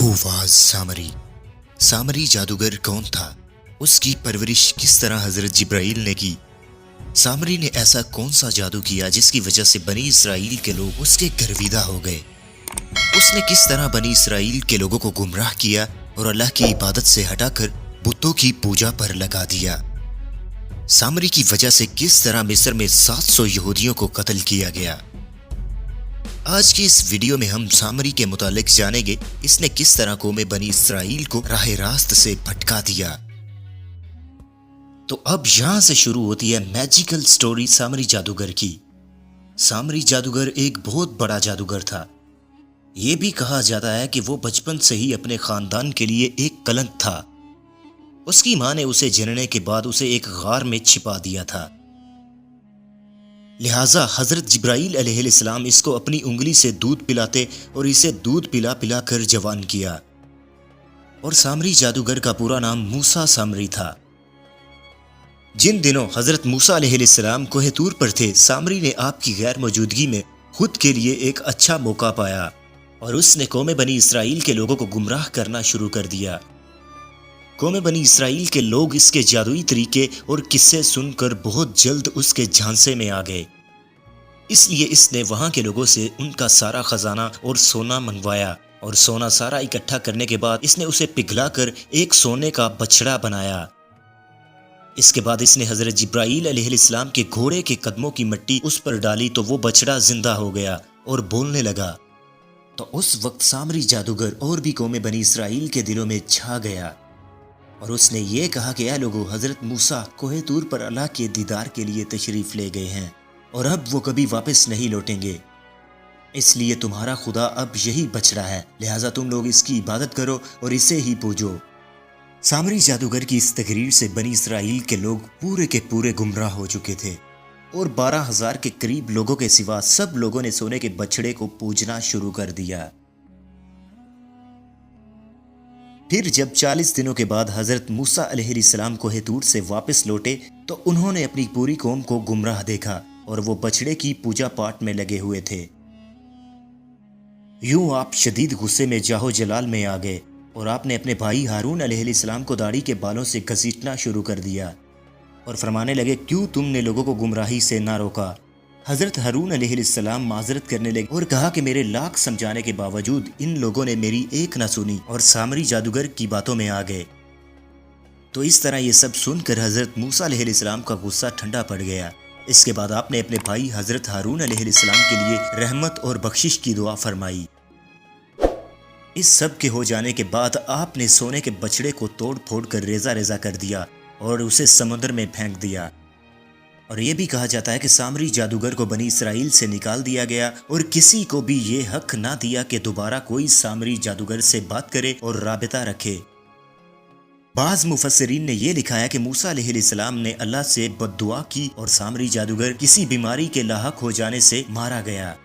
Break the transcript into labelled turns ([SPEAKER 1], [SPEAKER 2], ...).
[SPEAKER 1] हुवाज सामरी। सामरी जादूगर कौन था? उसकी परवरिश किस तरह हजरत जिब्राइल ने की? सामरी ने ऐसा कौन सा जादू किया जिसकी वजह से बनी इसराइल के लोग उसके गर्विदा हो गए? उसने किस तरह बनी इसराइल के लोगों को गुमराह किया और अल्लाह की इबादत से हटाकर बुतों की पूजा पर लगा दिया? सामरी की वजह से किस तरह मिस्र में 700 यहूदियों को कत्ल किया गया? आज की इस वीडियो में हम सामरी के मुतालिक जानेंगे इसने किस तरह कौम बनी इसराइल को राह रास्त से भटका दिया। तो अब यहां से शुरू होती है मैजिकल स्टोरी सामरी जादूगर की। सामरी जादूगर एक बहुत बड़ा जादूगर था। यह भी कहा जाता है कि वो बचपन से ही अपने खानदान के लिए एक कलंक था। उसकी मां ने उसे जनने के बाद उसे एक गार में छिपा दिया था। लिहाजा हजरत जिब्राइल अलैहिस्सलाम इसको अपनी उंगली से दूध पिलाते और इसे दूध पिला पिला कर जवान किया। और सामरी जादूगर का पूरा नाम मूसा सामरी था। जिन दिनों हजरत मूसा अलैहिस्सलाम कोहे तूर पर थे, सामरी ने आपकी गैर मौजूदगी में खुद के लिए एक अच्छा मौका पाया और उसने कौम बनी इसराइल के लोगों को गुमराह करना शुरू कर दिया। कौम बनी इसराइल के लोग इसके जादुई तरीके और किस्से सुनकर बहुत जल्द उसके झांसे में आ गए। इसलिए इसने वहां के लोगों से उनका सारा खजाना और सोना मंगवाया और सोना सारा इकट्ठा करने के बाद इसने उसे पिघलाकर एक सोने का बछड़ा बनाया। इसके बाद इसने हजरत जिब्राइल अलैहिस्सलाम के घोड़े के कदमों की मिट्टी उस पर डाली तो वो बछड़ा जिंदा हो गया और बोलने लगा। तो उस वक्त सामरी जादूगर और भी कौम बनी इसराइल के दिलों में छा गया और उसने ये कहा कि ऐ लोगों, हजरत मूसा कोहे तूर पर अल्लाह के दीदार के लिए तशरीफ ले गए हैं और अब वो कभी वापस नहीं लौटेंगे। इसलिए तुम्हारा खुदा अब यही बछड़ा है, लिहाजा तुम लोग इसकी इबादत करो और इसे ही पूजो। सामरी जादूगर की इस तकरीर से बनी इसराइल के लोग पूरे के पूरे गुमराह हो चुके थे और 12,000 के करीब लोगों के सिवा सब लोगों ने सोने के बछड़े को पूजना शुरू कर दिया। फिर जब 40 दिनों के बाद हजरत मूसा अलैहिस्सलाम कोहे तूर से वापस लौटे तो उन्होंने अपनी पूरी कौम को गुमराह देखा और वो बछड़े की पूजा पाठ में लगे हुए थे। यूं आप शदीद गुस्से में जाहो जलाल में आ गए और आपने अपने भाई हारून अलैहिस्सलाम को दाढ़ी के बालों से घसीटना शुरू कर दिया और फरमाने लगे, क्यों तुमने लोगों को गुमराही से ना रोका? हजरत हारून अलैहिस्सलाम माजरत करने लगे और कहा कि मेरे लाख समझाने के बावजूद इन लोगों ने मेरी एक ना सुनी और सामरी जादूगर की बातों में आ गए। तो इस तरह ये सब सुनकर हजरत मूसा अलैहिस्सलाम का गुस्सा ठंडा पड़ गया। इसके बाद आपने अपने भाई हजरत हारून अलैहिस्सलाम के लिए रहमत और बख्शिश की दुआ फरमाई। इस सब के हो जाने के बाद आपने सोने के बछड़े को तोड़ फोड़ कर रेजा रेजा कर दिया और उसे समुद्र में फेंक दिया। और यह भी कहा जाता है कि सामरी जादूगर को बनी इसराइल से निकाल दिया गया और किसी को भी ये हक ना दिया कि दोबारा कोई सामरी जादूगर से बात करे और राबिता रखे। बाज मुफस्सिरीन ने यह लिखा है कि मूसा अलैहिस्सलाम ने अल्लाह से बद्दुआ की और सामरी जादूगर किसी बीमारी के लाहक हो जाने से मारा गया।